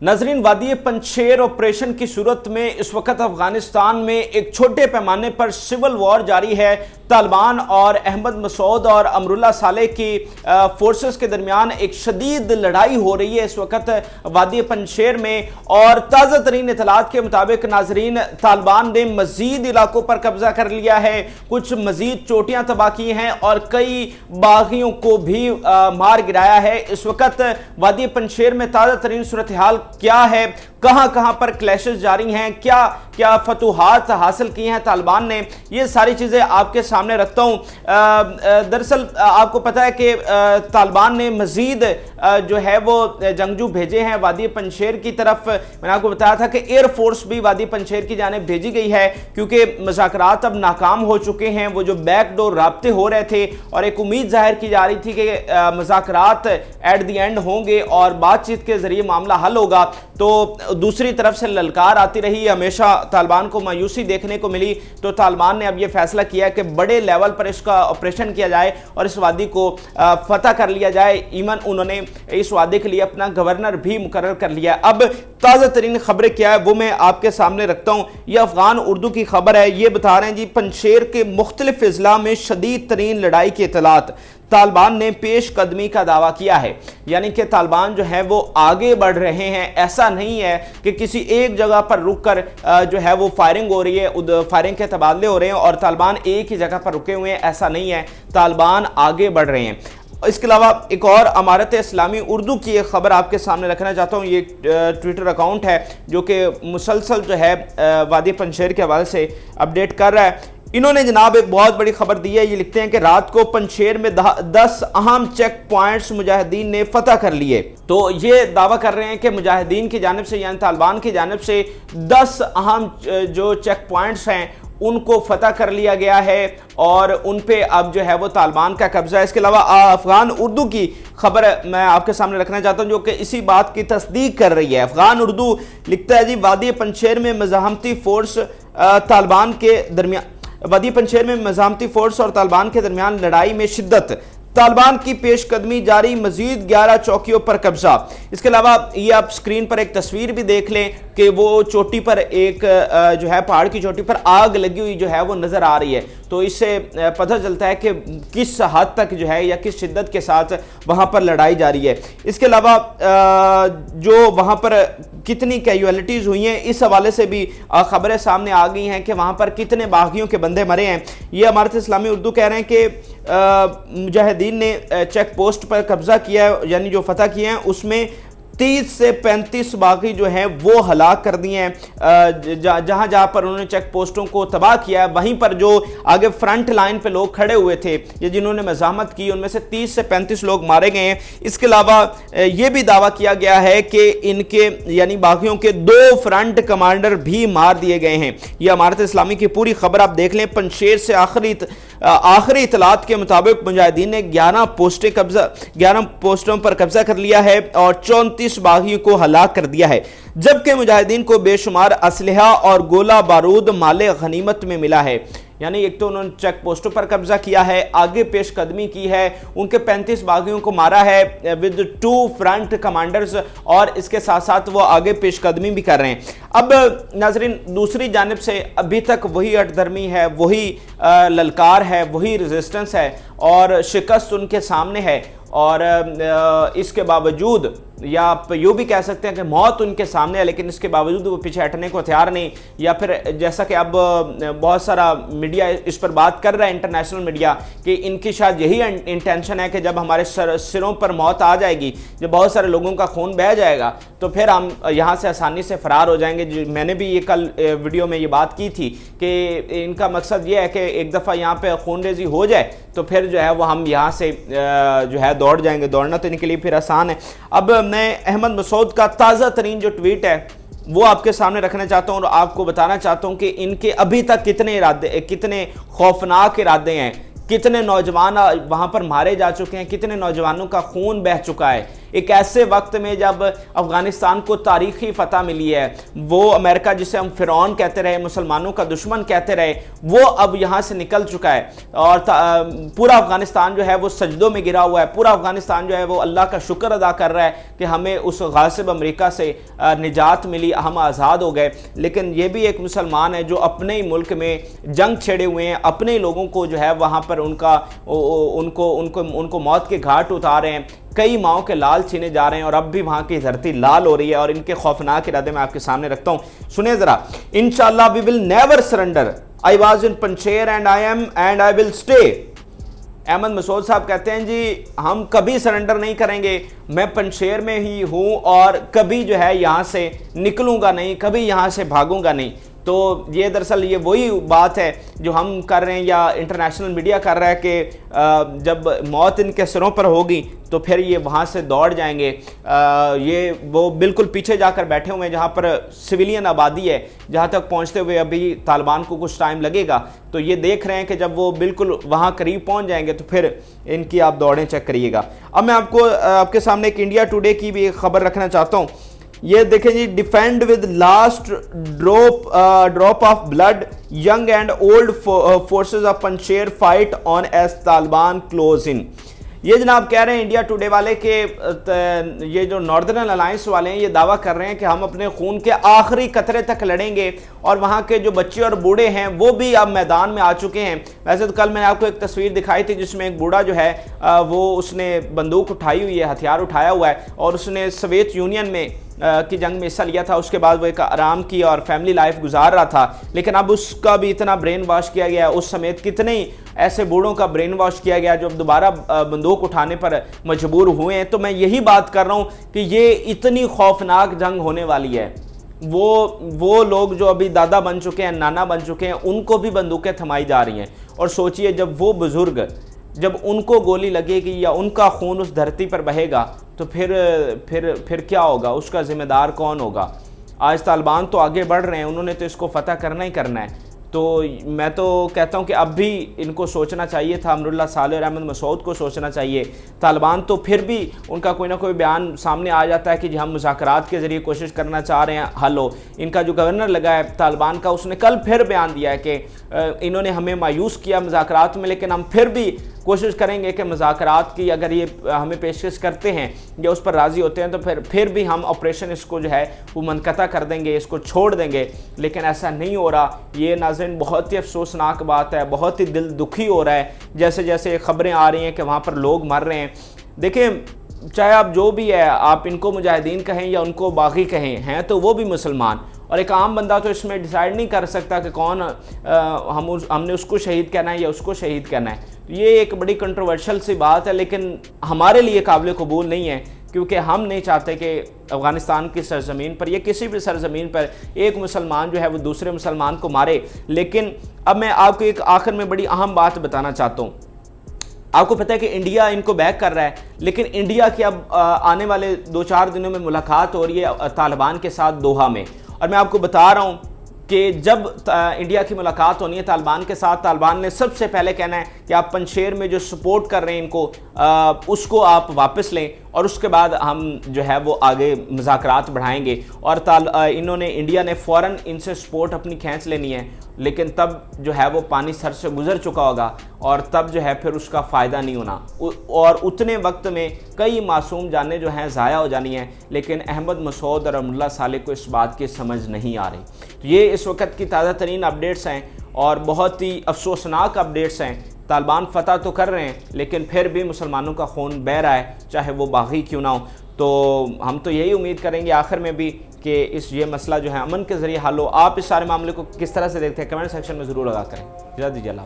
नाजरीन, वादी पंजशेर ऑपरेशन की सूरत में इस वक्त अफगानिस्तान में एक छोटे पैमाने पर सिविल वॉर जारी है। तालिबान और अहमद मसूद और अमरुल्लाह सालेह की फोर्सेस के दरमियान एक शदीद लड़ाई हो रही है इस वक्त वादी पंजशेर में। और ताज़ा तरीन इतलात के मुताबिक नाजरीन, तालिबान ने मजीद इलाकों पर कब्जा कर लिया है, कुछ मजीद चोटियां तबाह की हैं और कई बागियों को भी मार गिराया है। इस वक्त वादी पंजशेर में ताज़ा तरीन सूरत हाल क्या है, कहां कहां पर क्लैशेस जारी हैं, क्या क्या फतूहात हासिल की हैं तालिबान ने, ये सारी चीज़ें आपके सामने रखता हूं। दरअसल आपको पता है कि तालिबान ने मजीद जो है वो जंगजू भेजे हैं वादी पंजशेर की तरफ। मैंने आपको बताया था कि एयर फोर्स भी वादी पंजशेर की जानिब भेजी गई है क्योंकि मुज़ाकरात अब नाकाम हो चुके हैं। वो जो बैकडोर राब्ते हो रहे थे और एक उम्मीद जाहिर की जा रही थी कि मुज़ाकरात एट द एंड होंगे और बातचीत के जरिए मामला हल होगा, तो दूसरी तरफ से ललकार आती रही। हमेशा तालिबान को मायूसी देखने को मिली, तो तालिबान ने अब यह फैसला किया कि बड़े लेवल पर इसका ऑपरेशन किया जाए और इस वादी को फतह कर लिया जाए। इवन उन्होंने इस वादी के लिए अपना गवर्नर भी मुकर्रर कर लिया। अब ताज़ा तरीन खबरें क्या है वो मैं आपके सामने रखता हूँ। यह अफगान उर्दू की खबर है। ये बता रहे हैं जी, पंजशेर के मुख्तलिफ अजला में शदीद तरीन लड़ाई की इतलात। तालिबान ने पेश कदमी का दावा किया है, यानी कि तालिबान जो है वो आगे बढ़ रहे हैं। ऐसा नहीं है कि किसी एक जगह पर रुक कर जो है वो फायरिंग हो रही है, फायरिंग के तबादले हो रहे हैं और तालिबान एक ही जगह पर रुके हुए हैं, ऐसा नहीं है। तालिबान आगे बढ़ रहे हैं। इसके अलावा एक और अमारत इस्लामी उर्दू की एक खबर आपके सामने रखना चाहता हूँ। ये ट्विटर अकाउंट है जो कि मुसलसल जो है वादी पंजशेर के हवाले से अपडेट कर रहा है। इन्होंने जनाब एक बहुत बड़ी खबर दी है। ये लिखते हैं कि रात को पंजशेर में 10 अहम चेक पॉइंट्स मुजाहिदीन ने फतह कर लिए। तो ये दावा कर रहे हैं कि मुजाहिदीन की जानिब से यानी तालिबान की जानिब से 10 अहम जो चेक पॉइंट्स हैं उनको फतह कर लिया गया है और उन पे अब जो है वो तालिबान का कब्जा है। इसके अलावा अफगान उर्दू की खबर मैं आपके सामने रखना चाहता हूं जो कि इसी बात की तस्दीक कर रही है। अफगान उर्दू लिखता है जी, वादी पंजशेर में मज़ाहमती फोर्स तालिबान के दरमियान वादी पंजशेर में मज़ाहमती फोर्स और तालिबान के दरमियान लड़ाई में शिद्दत। तालिबान की पेशकदमी जारी, मजीद 11 चौकियों पर कब्जा। इसके अलावा ये आप स्क्रीन पर एक तस्वीर भी देख लें कि वो चोटी पर एक जो है पहाड़ की चोटी पर आग लगी हुई जो है वो नज़र आ रही है। तो इससे पता चलता है कि किस हद तक जो है या किस शिद्दत के साथ वहाँ पर लड़ाई जारी है। इसके अलावा जो वहाँ पर कितनी कैजुअलिटीज़ हुई हैं इस हवाले से भी खबरें सामने आ गई हैं कि वहाँ पर कितने बागियों के बंदे मरे हैं। ये अमारत इस्लामी उर्दू कह रहे हैं कि मुजाहिदीन ने चेक पोस्ट पर कब्जा किया है, यानी जो फतह किए हैं उसमें 30 से 35 बागी जो हैं वो हलाक कर दिए हैं। जहाँ जहाँ पर उन्होंने चेक पोस्टों को तबाह किया है वहीं पर जो आगे फ्रंट लाइन पे लोग खड़े हुए थे या जिन्होंने मज़ाहमत की उनमें से 30 से 35 लोग मारे गए हैं। इसके अलावा ये भी दावा किया गया है कि इनके यानी बागियों के 2 फ्रंट कमांडर भी मार दिए गए हैं। यह अमारत इस्लामी की पूरी खबर आप देख लें। पंजशेर से आखिरी इतलात के मुताबिक मुजाहिदीन ने 11 पोस्टों पर कब्जा कर लिया है और 34 बागियों को हलाक कर दिया है, जबकि मुजाहिदीन को बेशुमार असलहा और गोला बारूद माले गनीमत में मिला है। यानी एक तो उन्होंने चेक पोस्टों पर कब्जा किया है, आगे पेशकदमी की है, उनके 35 बागियों को मारा है विद 2 फ्रंट कमांडर्स और इसके साथ साथ वो आगे पेशकदमी भी कर रहे हैं। अब नाजरीन, दूसरी जानिब से अभी तक वही अटधर्मी है, वही ललकार है, वही रेजिस्टेंस है और शिकस्त उनके सामने है। और इसके बावजूद या आप यूँ भी कह सकते हैं कि मौत उनके सामने है, लेकिन इसके बावजूद वो पीछे हटने को तैयार नहीं। या फिर जैसा कि अब बहुत सारा मीडिया इस पर बात कर रहा है, इंटरनेशनल मीडिया, कि इनकी शायद यही इंटेंशन है कि जब हमारे सिरों पर मौत आ जाएगी, जब बहुत सारे लोगों का खून बह जाएगा, तो फिर हम यहाँ से आसानी से फरार हो जाएंगे। मैंने भी ये कल वीडियो में ये बात की थी कि इनका मकसद ये है कि एक दफ़ा यहाँ पर खून रेजी हो जाए तो फिर जो है वो हम यहाँ से जो है दौड़ जाएंगे। दौड़ना तो इनके लिए फिर आसान है। अब मैं अहमद मसूद का ताज़ा तरीन जो ट्वीट है वो आपके सामने रखना चाहता हूँ और आपको बताना चाहता हूँ कि इनके अभी तक कितने खौफनाक इरादे हैं, कितने नौजवान वहाँ पर मारे जा चुके हैं, कितने नौजवानों का खून बह चुका है। ایک ایسے وقت میں جب افغانستان کو تاریخی فتح ملی ہے، وہ امریکہ جسے ہم فرعون کہتے رہے، مسلمانوں کا دشمن کہتے رہے، وہ اب یہاں سے نکل چکا ہے اور پورا افغانستان جو ہے وہ سجدوں میں گرا ہوا ہے، پورا افغانستان جو ہے وہ اللہ کا شکر ادا کر رہا ہے کہ ہمیں اس غاصب امریکہ سے نجات ملی، ہم آزاد ہو گئے۔ لیکن یہ بھی ایک مسلمان ہے جو اپنے ہی ملک میں جنگ چھیڑے ہوئے ہیں، اپنے ہی لوگوں کو جو ہے وہاں پر ان کو موت کے گھاٹ اتار رہے ہیں، کئی ماؤں کے لال چھینے جا رہے ہیں، اور اب بھی وہاں کی دھرتی لال ہو رہی ہے، اور ان کے خوفناک ارادے میں آپ کے سامنے رکھتا ہوں، سنیں ذرا۔ انشاءاللہ we will never surrender. I was in Panjshir and I am and I will stay. Ahmad مسعود صاحب کہتے ہیں جی ہم کبھی سرنڈر نہیں کریں گے، میں پنجشیر میں ہی ہوں اور کبھی جو ہے یہاں سے نکلوں گا نہیں، کبھی یہاں سے بھاگوں گا نہیں۔ تو یہ دراصل یہ وہی بات ہے جو ہم کر رہے ہیں یا انٹرنیشنل میڈیا کر رہا ہے کہ جب موت ان کے سروں پر ہوگی تو پھر یہ وہاں سے دوڑ جائیں گے۔ یہ وہ بالکل پیچھے جا کر بیٹھے ہوئے ہیں جہاں پر سویلین آبادی ہے، جہاں تک پہنچتے ہوئے ابھی طالبان کو کچھ ٹائم لگے گا، تو یہ دیکھ رہے ہیں کہ جب وہ بالکل وہاں قریب پہنچ جائیں گے تو پھر ان کی آپ دوڑیں چیک کریے گا۔ اب میں آپ کے سامنے ایک انڈیا ٹوڈے کی بھی خبر رکھنا چاہتا ہوں۔ یہ دیکھیں جی، defend with last drop of blood young and old forces of Panjshir fight on as Taliban close in. یہ جناب کہہ رہے ہیں انڈیا ٹوڈے والے کہ یہ جو ناردرن الائنس والے ہیں یہ دعویٰ کر رہے ہیں کہ ہم اپنے خون کے آخری قطرے تک لڑیں گے، اور وہاں کے جو بچے اور بوڑھے ہیں وہ بھی اب میدان میں آ چکے ہیں۔ ویسے تو کل میں نے آپ کو ایک تصویر دکھائی تھی جس میں ایک بوڑھا جو ہے اس نے بندوق اٹھائی ہوئی ہے، ہتھیار اٹھایا ہوا ہے، اور اس نے سوویت یونین میں کی جنگ میں حصہ لیا تھا۔ اس کے بعد وہ ایک آرام کی اور فیملی لائف گزار رہا تھا، لیکن اب اس کا بھی اتنا برین واش کیا گیا، اس سمیت کتنے ایسے بوڑھوں کا برین واش کیا گیا جو اب دوبارہ بندوق اٹھانے پر مجبور ہوئے ہیں۔ تو میں یہی بات کر رہا ہوں کہ یہ اتنی خوفناک جنگ ہونے والی ہے۔ وہ لوگ جو ابھی دادا بن چکے ہیں، نانا بن چکے ہیں، ان کو بھی بندوقیں تھمائی جا رہی ہیں، اور سوچئے جب وہ بزرگ جب ان کو گولی لگے گی یا ان کا خون اس دھرتی پر بہے گا تو پھر کیا ہوگا؟ اس کا ذمہ دار کون ہوگا؟ آج طالبان تو آگے بڑھ رہے ہیں، انہوں نے تو اس کو فتح کرنا ہی کرنا ہے۔ تو میں تو کہتا ہوں کہ اب بھی ان کو سوچنا چاہیے تھا، امراللہ صالح اور احمد مسعود کو سوچنا چاہیے۔ طالبان تو پھر بھی ان کا کوئی نہ کوئی بیان سامنے آ جاتا ہے کہ جی ہم مذاکرات کے ذریعے کوشش کرنا چاہ رہے ہیں حل ہو۔ ان کا جو گورنر لگا ہے طالبان کا، اس نے کل پھر بیان دیا ہے کہ انہوں نے ہمیں مایوس کیا مذاکرات میں، لیکن ہم پھر بھی کوشش کریں گے کہ مذاکرات کی اگر یہ ہمیں پیشکش کرتے ہیں یا اس پر راضی ہوتے ہیں تو پھر بھی ہم آپریشن اس کو جو ہے وہ منقطع کر دیں گے، اس کو چھوڑ دیں گے، لیکن ایسا نہیں ہو رہا۔ یہ ناظرین بہت ہی افسوسناک بات ہے، بہت ہی دل دکھی ہو رہا ہے جیسے جیسے خبریں آ رہی ہیں کہ وہاں پر لوگ مر رہے ہیں۔ دیکھیں چاہے آپ جو بھی ہے، آپ ان کو مجاہدین کہیں یا ان کو باغی کہیں، ہیں تو وہ بھی مسلمان، اور ایک عام بندہ تو اس میں ڈیسائیڈ نہیں کر سکتا کہ کون ہم نے اس کو شہید کہنا ہے یا اس کو شہید کہنا ہے۔ یہ ایک بڑی کنٹروورشل سی بات ہے، لیکن ہمارے لیے قابل قبول نہیں ہے، کیونکہ ہم نہیں چاہتے کہ افغانستان کی سرزمین پر یا کسی بھی سرزمین پر ایک مسلمان جو ہے وہ دوسرے مسلمان کو مارے۔ لیکن اب میں آپ کو ایک آخر میں بڑی اہم بات بتانا چاہتا ہوں۔ آپ کو پتہ ہے کہ انڈیا ان کو بیک کر رہا ہے، لیکن انڈیا کی اب آنے والے 2-4 دنوں میں ملاقات ہو رہی ہے طالبان کے ساتھ دوحہ میں، اور میں آپ کو بتا رہا ہوں کہ جب انڈیا کی ملاقات ہونی ہے طالبان کے ساتھ، طالبان نے سب سے پہلے کہنا ہے کہ آپ پنجشیر میں جو سپورٹ کر رہے ہیں ان کو، اس کو آپ واپس لیں، اور اس کے بعد ہم جو ہے وہ آگے مذاکرات بڑھائیں گے۔ اور انڈیا نے فوراً ان سے سپورٹ اپنی کھینچ لینی ہے، لیکن تب جو ہے وہ پانی سر سے گزر چکا ہوگا، اور تب جو ہے پھر اس کا فائدہ نہیں ہونا، اور اتنے وقت میں کئی معصوم جانیں جو ہیں ضائع ہو جانی ہیں۔ لیکن احمد مسعود اور امراللہ صالح کو اس بات کی سمجھ نہیں آ رہی۔ تو یہ اس وقت کی تازہ ترین اپڈیٹس ہیں، اور بہت ہی افسوسناک اپڈیٹس ہیں۔ طالبان فتح تو کر رہے ہیں، لیکن پھر بھی مسلمانوں کا خون بہہ رہا ہے، چاہے وہ باغی کیوں نہ ہو۔ تو ہم تو یہی امید کریں گے آخر میں بھی کہ یہ مسئلہ جو ہے امن کے ذریعے حل ہو۔ آپ اس سارے معاملے کو کس طرح سے دیکھتے ہیں کمنٹ سیکشن میں ضرور لگا کریں۔ اجازت دیجیے، اللہ حافظ۔